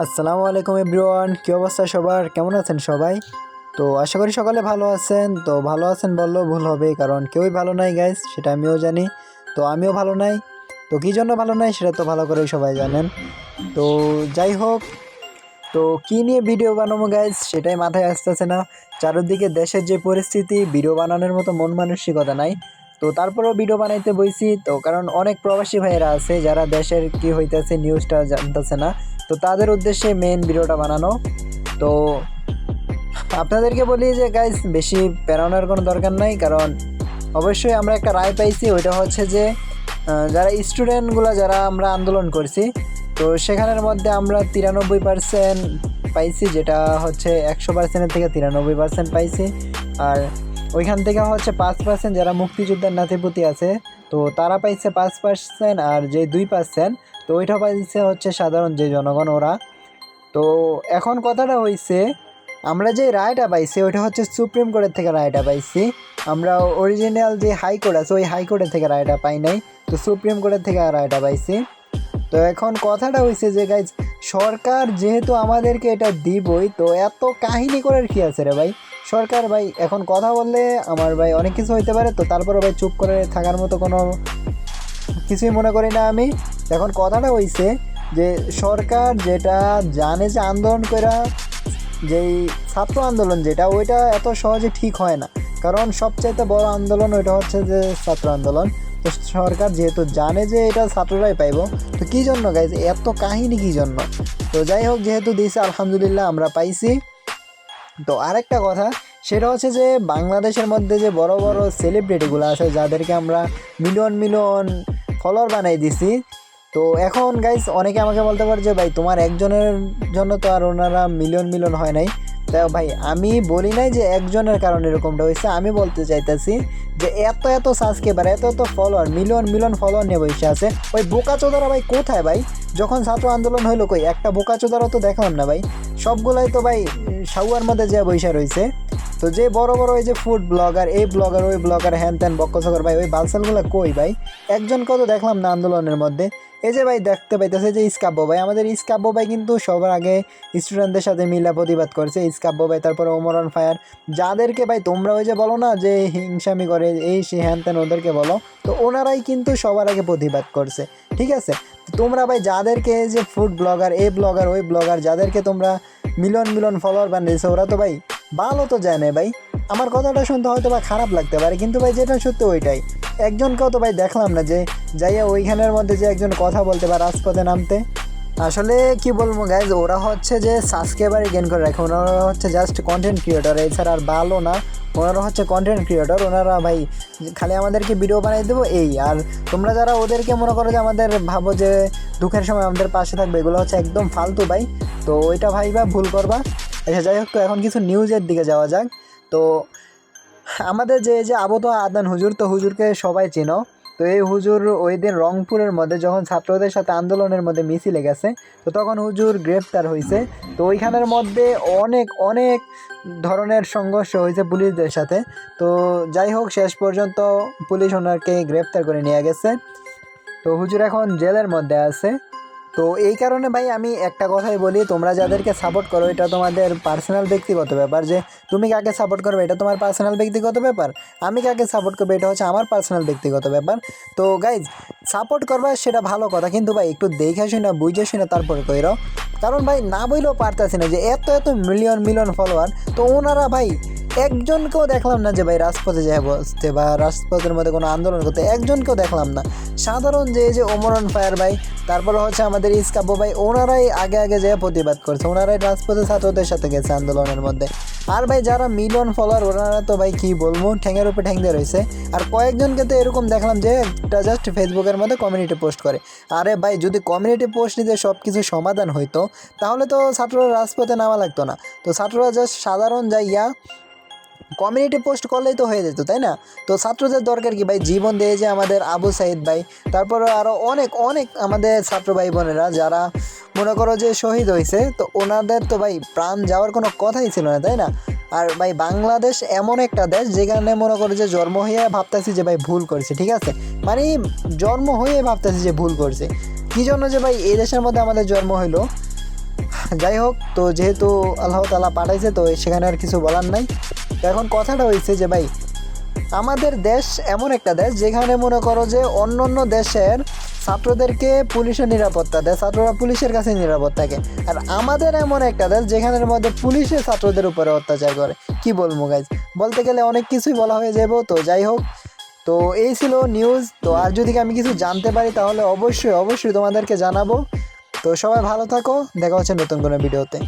আসসালামু আলাইকুম এভরিওয়ান, কী অবস্থা সবার? কেমন আছেন সবাই? তো আশা করি সকালে ভালো আছেন। তো ভালো আছেন বললেও ভুল হবে, কারণ কেউই ভালো নাই গাইস, সেটা আমিও জানি। তো আমিও ভালো নাই। তো কী জন্য ভালো নাই সেটা তো ভালো করেই সবাই জানেন। তো যাই হোক, তো কী নিয়ে ভিডিও বানাবো গাইস সেটাই মাথায় আসতেছে না। চারিদিকে দেশের যে পরিস্থিতি, ভিডিও বানানোর মতো মন মানসিকতা নাই। তো তারপরেও ভিডিও বানাইতে বইছি, তো কারণ অনেক প্রবাসী ভাইয়েরা আছে যারা দেশের কি হইতেছে নিউজটা জানতেছে না। তো তাদের উদ্দেশ্যে মেন ভিডিওটা বানানো। তো আপনাদেরকে বলি যে গাইস, বেশি পেরানোর কোনো দরকার নাই, কারণ অবশ্যই আমরা একটা রায় পাইছি। ওইটা হচ্ছে যে যারা স্টুডেন্টগুলো যারা আমরা আন্দোলন করছি, তো সেখানের মধ্যে আমরা 93% পাইছি, যেটা হচ্ছে 100%-এর থেকে 93% পাইছি। আর ওইখান থেকে হচ্ছে 5% যারা মুক্তিযোদ্ধার নাতিপুতি আছে, তো তারা পাইছে 5%। আর যে 2%, তো ওইটা পাইছে হচ্ছে সাধারণ যে জনগণ ওরা। তো এখন কথাটা হইছে, আমরা যে রায়টা পাইছি ওইটা হচ্ছে সুপ্রিম কোর্টের থেকে রায়টা পাইছি। আমরা অরিজিনাল যে হাইকোর্ট আছে ওই হাইকোর্টের থেকে রায়টা পাই নাই, তো সুপ্রিম কোর্টের থেকে রায়টা পাইছি। তো এখন কথাটা হইছে যে গাইজ, সরকার যেহেতু আমাদেরকে এটা দিবই, তো এত কাহিনী করার কি আছে রে ভাই? সরকার ভাই এখন কথা বললে আমার ভাই অনেক কিছু হইতে পারে, তো তারপরে ভাই চুপ করে থাকার মতো কোনো কিছুই মনে করি না আমি। এখন কথাটা হইছে যে সরকার যেটা জানে যে আন্দোলন করা, যেই ছাত্র আন্দোলন যেটা, ওইটা এত সহজে ঠিক হয় না। কারণ সবচাইতে বড় আন্দোলন ওইটা হচ্ছে যে ছাত্র আন্দোলন। তো সরকার যেহেতু জানে যে এটা ছাত্ররাই পাইব, তো কী জন্য গাইজ এত কাহিনী কী জন্য? তো যাই হোক, যেহেতু দিয়েছে আলহামদুলিল্লাহ আমরা পাইছি। তো আরেকটা কথা, সেটা হচ্ছে যে বাংলাদেশের মধ্যে যে বড় বড় সেলিব্রিটিগুলো আছে যাদেরকে আমরা মিলিয়ন মিলিয়ন ফলোয়ার বানাই দিছি, তো এখন গাইস অনেকে আমাকে বলতে পারে যে ভাই তোমার একজনের জন্য তো আর ওনারা মিলিয়ন মিলিয়ন হয় নাই। তা ভাই আমি বলি নাই যে একজনের কারণে এরকমটা হয়েছে, আমি বলতে চাইতেছি যে এত এত সাবস্ক্রাইবার, এত এত ফলোয়ার, মিলিয়ন মিলিয়ন ফলোয়ার নিয়ে বসে আছে, ওই বোকাচোদারা ভাই কোথায় ভাই? যখন ছাত্র আন্দোলন হইলো কই একটা বোকাচোদারও তো দেখলাম না ভাই। সবগুলাই তো ভাই সাউয়ার মধ্যে যে বৈশা রয়েছে। তো যে বড় বড় ওই যে ফুড ব্লগার, এই ব্লগার ওই ব্লগার, হ্যান ত্যান বক্কচকর ভাই, ওই বালসালগুলো কই ভাই? একজনকেও তো দেখলাম না আন্দোলনের মধ্যে। এই যে ভাই দেখতে পাইতেছে যে ইস্কাব্য ভাই, আমাদের ইস্কাব্য ভাই কিন্তু সবার আগে স্টুডেন্টদের সাথে মিলা প্রতিবাদ করছে। ইস্কাব্য ভাই, তারপরে ওমর অন ফায়ার, যাদেরকে ভাই তোমরা ওই যে বলো না যে হিংসামি করে এই সে হ্যান ত্যান, ওদেরকে বলো, তো ওনারাই কিন্তু সবার আগে প্রতিবাদ করছে। ঠিক আছে, তো তোমরা ভাই যাদেরকে যে ফুড ব্লগার, এই ব্লগার ওই ব্লগার, যাদেরকে তোমরা মিলিয়ন মিলিয়ন ফলোয়ার বানিয়েছে, ওরা তো ভাই ভালো তো জানে ভাই। আমার কথাটা শুনতে হয়তো বা খারাপ লাগতে পারে, কিন্তু ভাই যেটা সত্যি ওইটাই। একজনকেও তো ভাই দেখলাম না যে যাইয়া ওইখানের মধ্যে যে একজন কথা বলতে বা রাজপথে নামতে। আসলে কি বলবো গাইজ, ওরা হচ্ছে যে সাবস্ক্রাইবারই গেইন করে রাখে, ওনারা হচ্ছে জাস্ট কন্টেন্ট ক্রিয়েটর, এছাড়া আর ভালো না। ওনারা হচ্ছে কন্টেন্ট ক্রিয়েটর, ওনারা ভাই খালি আমাদেরকে ভিডিও বানিয়ে দেবো এই। আর তোমরা যারা ওদেরকে মনে করো যে আমাদের ভাবো যে দুঃখের সময় আমাদের পাশে থাকবে, এগুলো হচ্ছে একদম ফালতু ভাই। তো ওইটা ভাইবা ভুল করবা। আচ্ছা যাই হোক, তো এখন কিছু নিউজের দিকে যাওয়া যাক। তো আমাদের যে যে আবু তোহা আদনান হুজুর, তো হুজুরকে সবাই চেনো। তো এই হুজুর ওই দিন রংপুরের মধ্যে যখন ছাত্রদের সাথে আন্দোলনের মধ্যে মিছিলে গেছে, তো তখন হুজুর গ্রেপ্তার হয়েছে। তো ওইখানের মধ্যে অনেক অনেক ধরনের সংঘর্ষ হয়েছে পুলিশদের সাথে। তো যাই হোক, শেষ পর্যন্ত পুলিশ ওনাকে গ্রেপ্তার করে নিয়ে গেছে। তো হুজুর এখন জেলের মধ্যে আছে। তো এই কারণে ভাই আমি একটা কথাই বলি, তোমরা যাদেরকে সাপোর্ট করো এটা তোমাদের পার্সোনাল ব্যক্তিগত ব্যাপার, যে তুমি কাকে সাপোর্ট করবে এটা তোমার পার্সোনাল ব্যক্তিগত ব্যাপার। আমি কাকে সাপোর্ট করবো এটা হচ্ছে আমার পার্সোনাল ব্যক্তিগত ব্যাপার। তো গাইজ, সাপোর্ট করবা সেটা ভালো কথা, কিন্তু ভাই একটু দেখে শুনে বুঝে শুনে তারপরে কইরো। কারণ ভাই না বইলেও পারতেছি না যে এত এত মিলিয়ন মিলিয়ন ফলোয়ার, তো ওনারা ভাই একজনকেও দেখলাম না যে ভাই রাজপথে যায় বসতে বা রাজপথের মধ্যে কোনো আন্দোলন করতে, একজনকেও দেখলাম না। সাধারণ যে যে ওমর অন ফায়ার ভাই, তারপরে হচ্ছে আমাদের ইস্কাব্য ভাই, ওনারাই আগে আগে যেয়ে প্রতিবাদ করছে, ওনারাই রাজপথে ছাত্রদের সাথে গেছে আন্দোলনের মধ্যে। আর ভাই যারা মিলিয়ন ফলোয়ার, ওনারা তো ভাই কী বলবো, ঠ্যাঙের উপরে ঠ্যাং দিয়ে রয়েছে। আর কয়েকজনকে তো এরকম দেখলাম যে একটা জাস্ট ফেসবুকের মধ্যে কমিউনিটি পোস্ট করে। আরে ভাই যদি কমিউনিটি পোস্ট নিতে সব কিছু সমাধান হইতো, তাহলে তো ছাত্ররা রাজপথে নামা লাগতো না। তো ছাত্ররা জাস্ট সাধারণ যাইয়া কমিউনিটি পোস্ট করলেই তো হয়ে যেত, তাই না? তো ছাত্রদের দরকার কি ভাই? জীবন দিয়ে যে আমাদের আবু সাইদ ভাই, তারপরে আরও অনেক অনেক আমাদের ছাত্র ভাই বোনেরা যারা মনে করো যে শহীদ হয়েছে, তো ওনাদের তো ভাই প্রাণ যাওয়ার কোনো কথাই ছিল না, তাই না? আর ভাই বাংলাদেশ এমন একটা দেশ যেখানে মনে করো যে জন্ম হয়ে ভাবতেছি যে ভাই ভুল করছে, ঠিক আছে? মানে জন্ম হয়ে ভাবতেছি যে ভুল করছে। কী জন্য যে ভাই এই দেশের মধ্যে আমাদের জন্ম হইলো, যাই হোক, তো যেহেতু আল্লাহ তাআলা পাঠাইছে তো সেখানে আর কিছু বলার নাই। তো এখন কথাটা হয়েছে যে ভাই, আমাদের দেশ এমন একটা দেশ যেখানে মনে করো যে অন্য অন্য দেশের ছাত্রদেরকে পুলিশের নিরাপত্তা দেয়, ছাত্ররা পুলিশের কাছে নিরাপদ থাকে। আর আমাদের এমন একটা দেশ যেখানের মধ্যে পুলিশের ছাত্রদের উপরে অত্যাচার করে। কি বলবো গাইজ, বলতে গেলে অনেক কিছুই বলা হয়ে যাবো। তো যাই হোক, তো এই ছিল নিউজ। তো আর যদি আমি কিছু জানতে পারি তাহলে অবশ্যই অবশ্যই তোমাদেরকে জানাবো। তো সবাই ভালো থাকো, দেখা হচ্ছে নতুন কোনো ভিডিওতে।